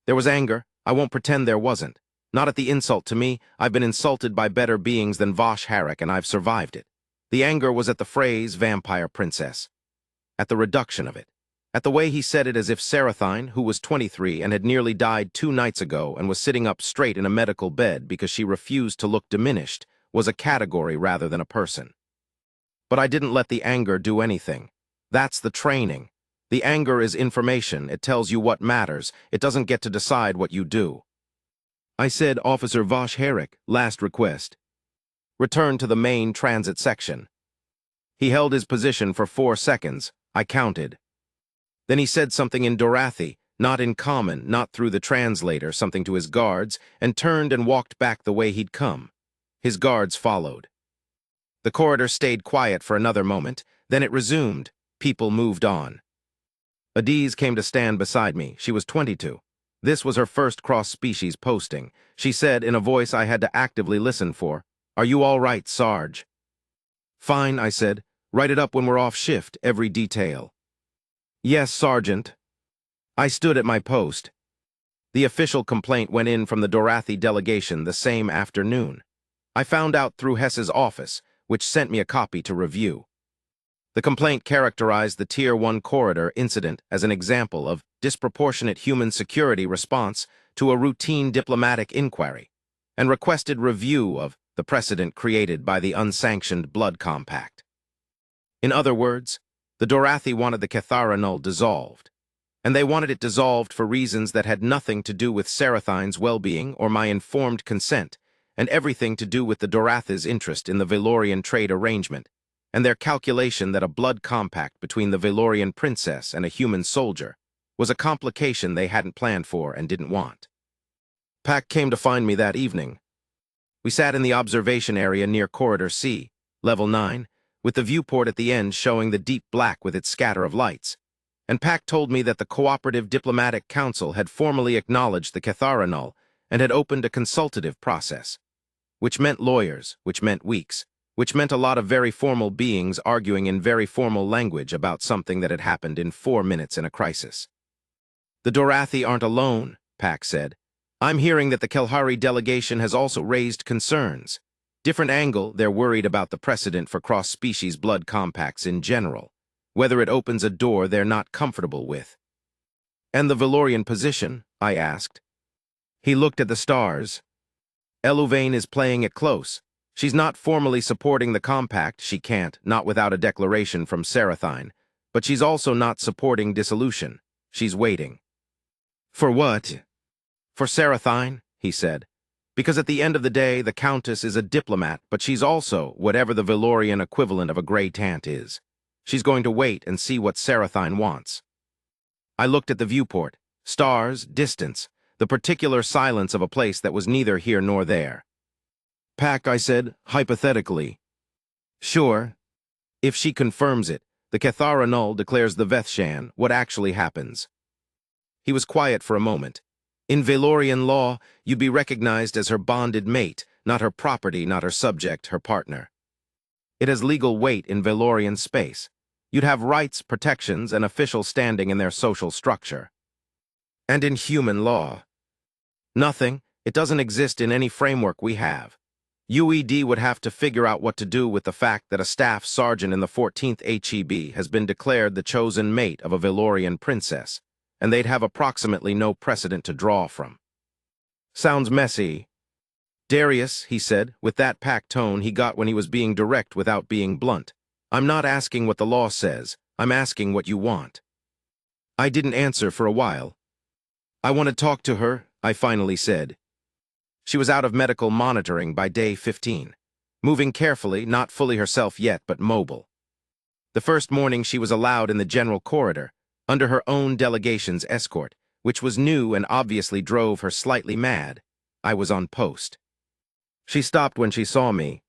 There was anger. I won't pretend there wasn't. Not at the insult to me. I've been insulted by better beings than Vosh Herrick, and I've survived it. The anger was at the phrase vampire princess. At the reduction of it. At the way he said it as if Seraphine, who was 23 and had nearly died 2 nights ago and was sitting up straight in a medical bed because she refused to look diminished, was a category rather than a person. But I didn't let the anger do anything. That's the training. The anger is information. It tells you what matters. It doesn't get to decide what you do. I said, "Officer Vosh Herrick, last request. Return to the main transit section." He held his position for 4 seconds. I counted. Then he said something in Dorathi, not in common, not through the translator, something to his guards, and turned and walked back the way he'd come. His guards followed. The corridor stayed quiet for another moment, then it resumed. People moved on. Adiz came to stand beside me. She was 22. This was her first cross-species posting. She said, in a voice I had to actively listen for, "Are you all right, Sarge?" "Fine," I said. "Write it up when we're off shift, every detail." "Yes, Sergeant." I stood at my post. The official complaint went in from the Dorathi delegation the same afternoon. I found out through Hess's office, which sent me a copy to review. The complaint characterized the Tier 1 corridor incident as an example of disproportionate human security response to a routine diplomatic inquiry, and requested review of the precedent created by the unsanctioned blood compact. In other words, the Dorathi wanted the Catharanul dissolved, and they wanted it dissolved for reasons that had nothing to do with Sarathine's well-being or my informed consent, and everything to do with the Dorathi's interest in the Valorian trade arrangement, and their calculation that a blood compact between the Valorian princess and a human soldier was a complication they hadn't planned for and didn't want. Pack came to find me that evening. We sat in the observation area near Corridor C, Level 9, with the viewport at the end showing the deep black with its scatter of lights, and Pack told me that the Cooperative Diplomatic Council had formally acknowledged the Catharanul and had opened a consultative process, which meant lawyers, which meant weeks, which meant a lot of very formal beings arguing in very formal language about something that had happened in 4 minutes in a crisis. The Dorathi aren't alone, Pack said. I'm hearing that the Kelhari delegation has also raised concerns. Different angle, they're worried about the precedent for cross-species blood compacts in general, whether it opens a door they're not comfortable with. And the Valorian position? I asked. He looked at the stars. Eluvain is playing it close. She's not formally supporting the compact, she can't, not without a declaration from Sarathine, but she's also not supporting dissolution. She's waiting. For what? For Sarathine, he said. Because at the end of the day, the Countess is a diplomat, but she's also whatever the Valorian equivalent of a grey tant is. She's going to wait and see what Sarathine wants. I looked at the viewport. Stars, distance, the particular silence of a place that was neither here nor there. Pack, I said, hypothetically. Sure. If she confirms it, the Catharanul declares the Vethshan, what actually happens. He was quiet for a moment. In Valorian law, you'd be recognized as her bonded mate, not her property, not her subject, her partner. It has legal weight in Valorian space. You'd have rights, protections, and official standing in their social structure. And in human law. Nothing. It doesn't exist in any framework we have. UED would have to figure out what to do with the fact that a staff sergeant in the 14th HEB has been declared the chosen mate of a Valorian princess, and they'd have approximately no precedent to draw from. Sounds messy. Darius, he said, with that packed tone he got when he was being direct without being blunt. I'm not asking what the law says, I'm asking what you want. I didn't answer for a while. I want to talk to her, I finally said. She was out of medical monitoring by day 15, moving carefully, not fully herself yet, but mobile. The first morning she was allowed in the general corridor, under her own delegation's escort, which was new and obviously drove her slightly mad. I was on post. She stopped when she saw me.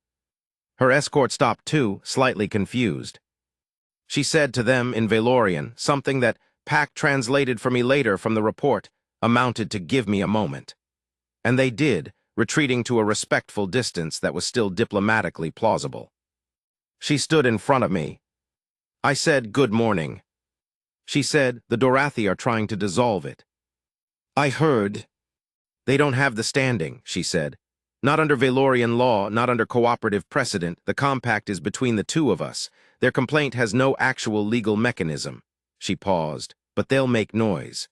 Her escort stopped too, slightly confused. She said to them in Valorian something that, Pack translated for me later from the report, amounted to give me a moment. And they did, retreating to a respectful distance that was still diplomatically plausible. She stood in front of me. I said, good morning. She said, the Dorathi are trying to dissolve it. I heard. They don't have the standing, she said. Not under Valorian law, not under cooperative precedent, the compact is between the two of us. Their complaint has no actual legal mechanism. She paused, but they'll make noise.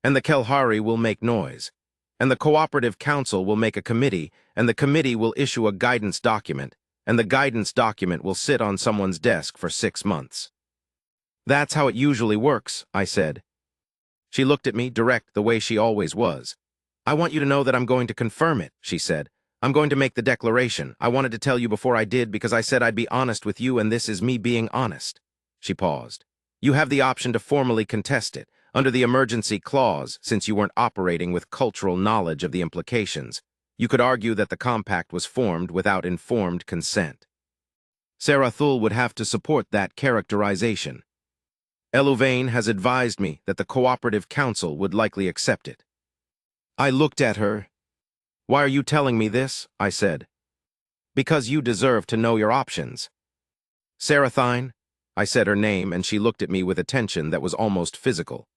And the Kelhari will make noise. And the Cooperative Council will make a committee, and the committee will issue a guidance document, and the guidance document will sit on someone's desk for 6 months. That's how it usually works, I said. She looked at me, direct, the way she always was. I want you to know that I'm going to confirm it, she said. I'm going to make the declaration. I wanted to tell you before I did because I said I'd be honest with you and this is me being honest. She paused. You have the option to formally contest it, under the emergency clause, since you weren't operating with cultural knowledge of the implications. You could argue that the compact was formed without informed consent. Sarathul would have to support that characterization. Eluvain has advised me that the Cooperative Council would likely accept it. I looked at her. Why are you telling me this? I said. Because you deserve to know your options. Sarathine, I said her name, and she looked at me with attention that was almost physical.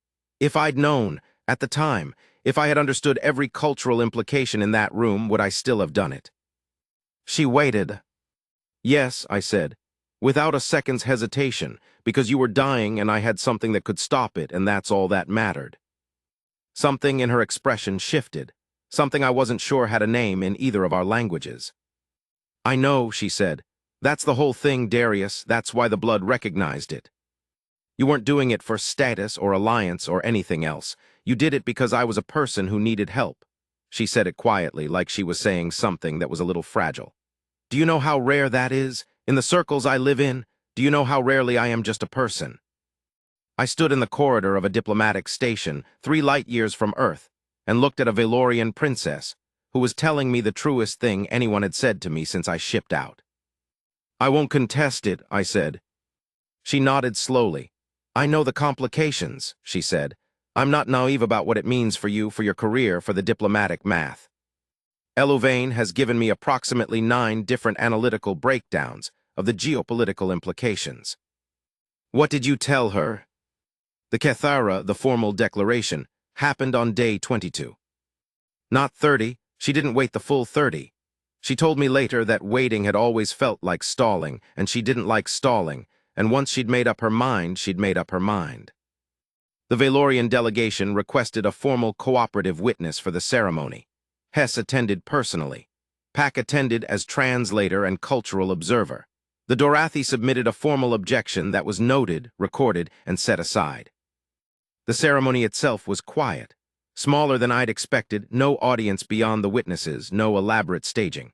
If I'd known, at the time, if I had understood every cultural implication in that room, would I still have done it? She waited. Yes, I said, without a second's hesitation, because you were dying and I had something that could stop it, and that's all that mattered. Something in her expression shifted, something I wasn't sure had a name in either of our languages. I know, she said. That's the whole thing, Darius. That's why the blood recognized it. You weren't doing it for status or alliance or anything else. You did it because I was a person who needed help. She said it quietly, like she was saying something that was a little fragile. Do you know how rare that is? In the circles I live in, do you know how rarely I am just a person? I stood in the corridor of a diplomatic station, 3 light years from Earth, and looked at a Valorian princess, who was telling me the truest thing anyone had said to me since I shipped out. I won't contest it, I said. She nodded slowly. I know the complications, she said. I'm not naive about what it means for you, for your career, for the diplomatic math. Elouvain has given me approximately 9 different analytical breakdowns of the geopolitical implications. What did you tell her? The Kethara, the formal declaration, happened on day 22. Not 30, she didn't wait the full 30. She told me later that waiting had always felt like stalling, and she didn't like stalling, and once she'd made up her mind, she'd made up her mind. The Valorian delegation requested a formal cooperative witness for the ceremony. Hess attended personally. Pack attended as translator and cultural observer. The Dorathi submitted a formal objection that was noted, recorded, and set aside. The ceremony itself was quiet. Smaller than I'd expected, no audience beyond the witnesses, no elaborate staging.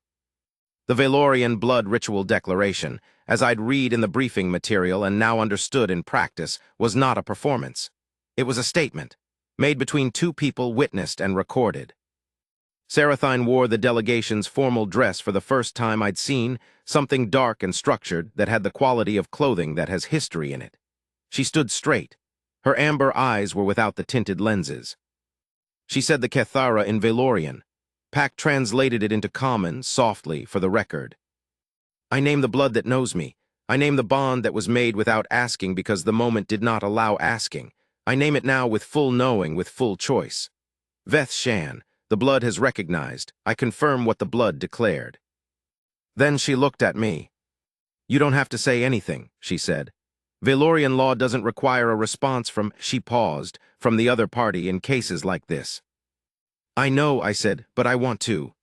The Valorian blood ritual declaration, as I'd read in the briefing material and now understood in practice, was not a performance. It was a statement, made between 2 people, witnessed and recorded. Sarathine wore the delegation's formal dress for the first time I'd seen, something dark and structured that had the quality of clothing that has history in it. She stood straight. Her amber eyes were without the tinted lenses. She said the Kethara in Valorian. Pack translated it into common, softly, for the record. I name the blood that knows me. I name the bond that was made without asking because the moment did not allow asking. I name it now with full knowing, with full choice. Veth Shan, the blood has recognized. I confirm what the blood declared. Then she looked at me. You don't have to say anything, she said. Valorian law doesn't require a response from, she paused, from the other party in cases like this. I know, I said, but I want to.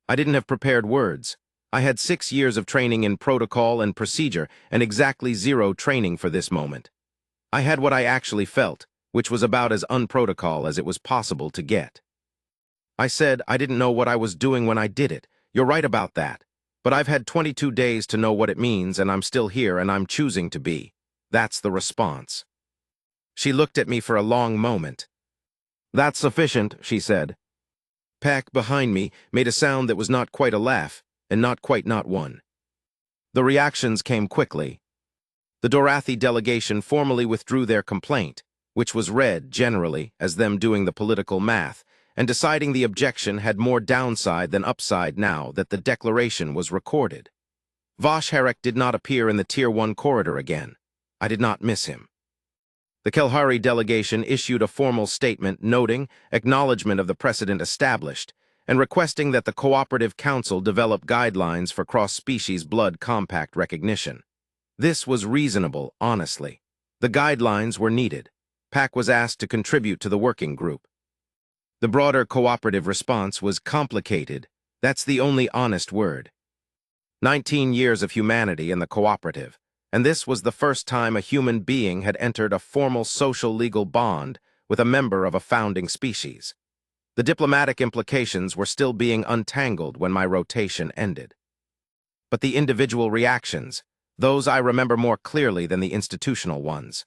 I didn't have prepared words. I had 6 years of training in protocol and procedure and exactly 0 training for this moment. I had what I actually felt, which was about as unprotocol as it was possible to get. I said I didn't know what I was doing when I did it. You're right about that. But I've had 22 days to know what it means, and I'm still here, and I'm choosing to be. That's the response. She looked at me for a long moment. That's sufficient, she said. Pack behind me made a sound that was not quite a laugh, and not quite not one. The reactions came quickly. The Dorathi delegation formally withdrew their complaint, which was read, generally, as them doing the political math, and deciding the objection had more downside than upside now that the declaration was recorded. Vosh Herrick did not appear in the Tier 1 corridor again. I did not miss him. The Kelhari delegation issued a formal statement noting acknowledgement of the precedent established and requesting that the Cooperative Council develop guidelines for cross-species blood compact recognition. This was reasonable, honestly. The guidelines were needed. Pack was asked to contribute to the working group. The broader cooperative response was complicated. That's the only honest word. 19 years of humanity in the cooperative, and this was the first time a human being had entered a formal social legal bond with a member of a founding species. The diplomatic implications were still being untangled when my rotation ended. But the individual reactions, those I remember more clearly than the institutional ones.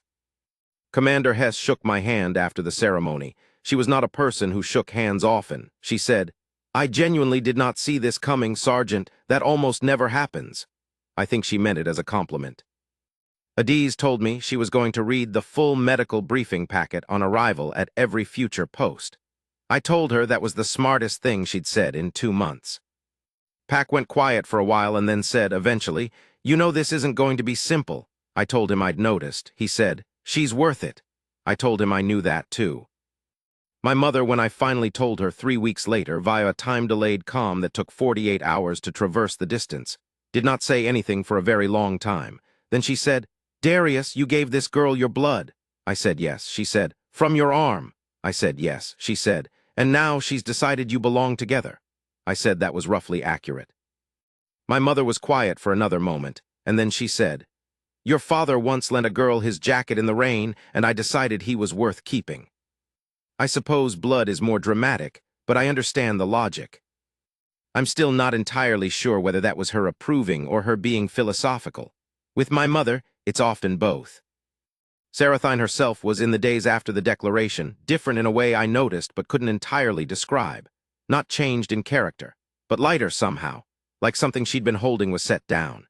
Commander Hess shook my hand after the ceremony. She was not a person who shook hands often. She said, I genuinely did not see this coming, Sergeant. That almost never happens. I think she meant it as a compliment. Adiz told me she was going to read the full medical briefing packet on arrival at every future post. I told her that was the smartest thing she'd said in 2 months. Pack went quiet for a while and then said, eventually, you know this isn't going to be simple. I told him I'd noticed. He said, she's worth it. I told him I knew that too. My mother, when I finally told her 3 weeks later via a time-delayed comm that took 48 hours to traverse the distance, did not say anything for a very long time. Then she said, Darius, you gave this girl your blood. I said yes. She said, from your arm. I said yes. She said, and now she's decided you belong together. I said that was roughly accurate. My mother was quiet for another moment, and then she said, Your father once lent a girl his jacket in the rain, and I decided he was worth keeping. I suppose blood is more dramatic, but I understand the logic. I'm still not entirely sure whether that was her approving or her being philosophical. With my mother, it's often both. Sarathine herself was in the days after the declaration, different in a way I noticed but couldn't entirely describe. Not changed in character, but lighter somehow, like something she'd been holding was set down.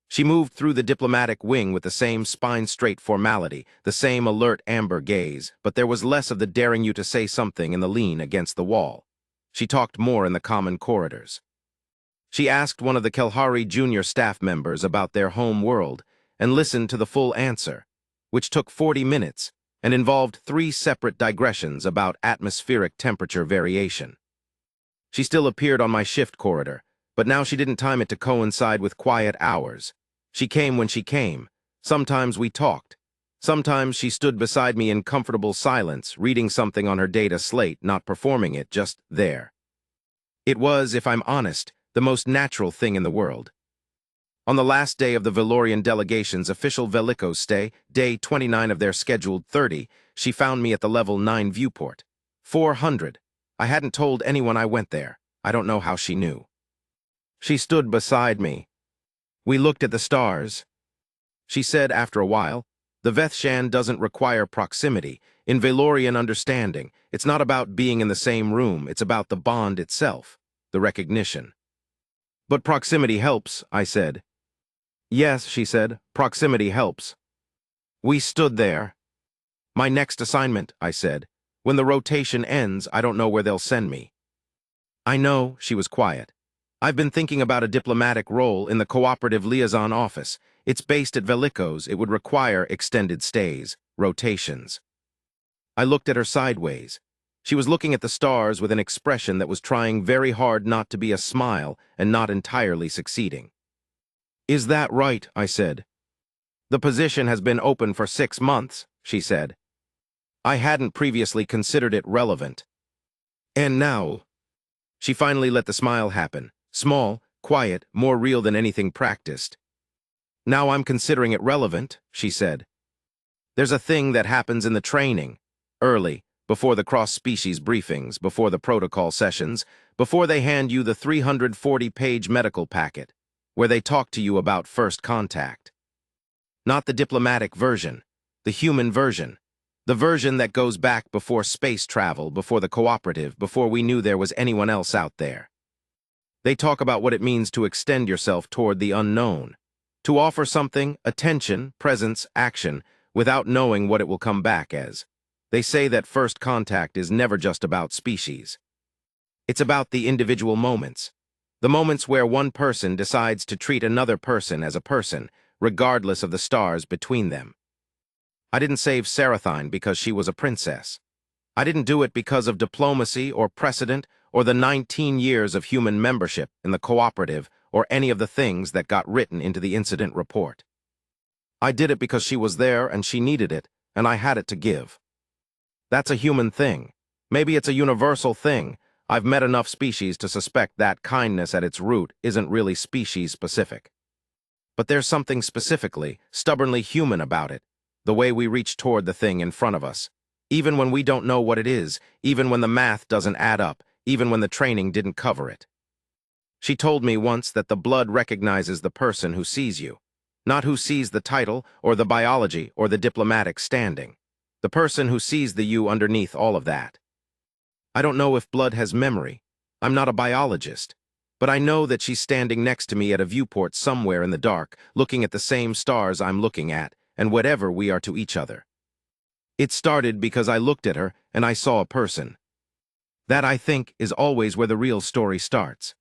She moved through the diplomatic wing with the same spine-straight formality, the same alert amber gaze, but there was less of the daring you to say something in the lean against the wall. She talked more in the common corridors. She asked one of the Kelhari junior staff members about their home world and listened to the full answer, which took 40 minutes and involved 3 separate digressions about atmospheric temperature variation. She still appeared on my shift corridor, but now she didn't time it to coincide with quiet hours. She came when she came. Sometimes we talked. Sometimes she stood beside me in comfortable silence, reading something on her data slate, not performing it, just there. It was, if I'm honest, the most natural thing in the world. On the last day of the Valorian delegation's official Velikos stay, day 29 of their scheduled 30, she found me at the level 9 viewport. 400. I hadn't told anyone I went there. I don't know how she knew. She stood beside me. We looked at the stars. She said after a while, the Vethshan doesn't require proximity. In Valorian understanding, it's not about being in the same room, it's about the bond itself, the recognition. But proximity helps, I said. Yes, she said, proximity helps. We stood there. My next assignment, I said. When the rotation ends, I don't know where they'll send me. I know, she was quiet. I've been thinking about a diplomatic role in the cooperative liaison office. It's based at Velikos. It would require extended stays, rotations. I looked at her sideways. She was looking at the stars with an expression that was trying very hard not to be a smile and not entirely succeeding. Is that right? I said. The position has been open for 6 months, she said. I hadn't previously considered it relevant. And now? She finally let the smile happen. Small, quiet, more real than anything practiced. Now I'm considering it relevant, she said. There's a thing that happens in the training, early, before the cross-species briefings, before the protocol sessions, before they hand you the 340-page medical packet, where they talk to you about first contact. Not the diplomatic version, the human version, the version that goes back before space travel, before the cooperative, before we knew there was anyone else out there. They talk about what it means to extend yourself toward the unknown, to offer something, attention, presence, action, without knowing what it will come back as. They say that first contact is never just about species. It's about the individual moments, the moments where one person decides to treat another person as a person, regardless of the stars between them. I didn't save Sarathine because she was a princess. I didn't do it because of diplomacy or precedent or the 19 years of human membership in the cooperative or any of the things that got written into the incident report. I did it because she was there and she needed it, and I had it to give. That's a human thing. Maybe it's a universal thing. I've met enough species to suspect that kindness at its root isn't really species-specific. But there's something specifically, stubbornly human about it, the way we reach toward the thing in front of us. Even when we don't know what it is, even when the math doesn't add up, even when the training didn't cover it. She told me once that the blood recognizes the person who sees you, not who sees the title or the biology or the diplomatic standing, the person who sees the you underneath all of that. I don't know if blood has memory. I'm not a biologist, but I know that she's standing next to me at a viewport somewhere in the dark, looking at the same stars I'm looking at, and whatever we are to each other. It started because I looked at her and I saw a person. That, I think, is always where the real story starts.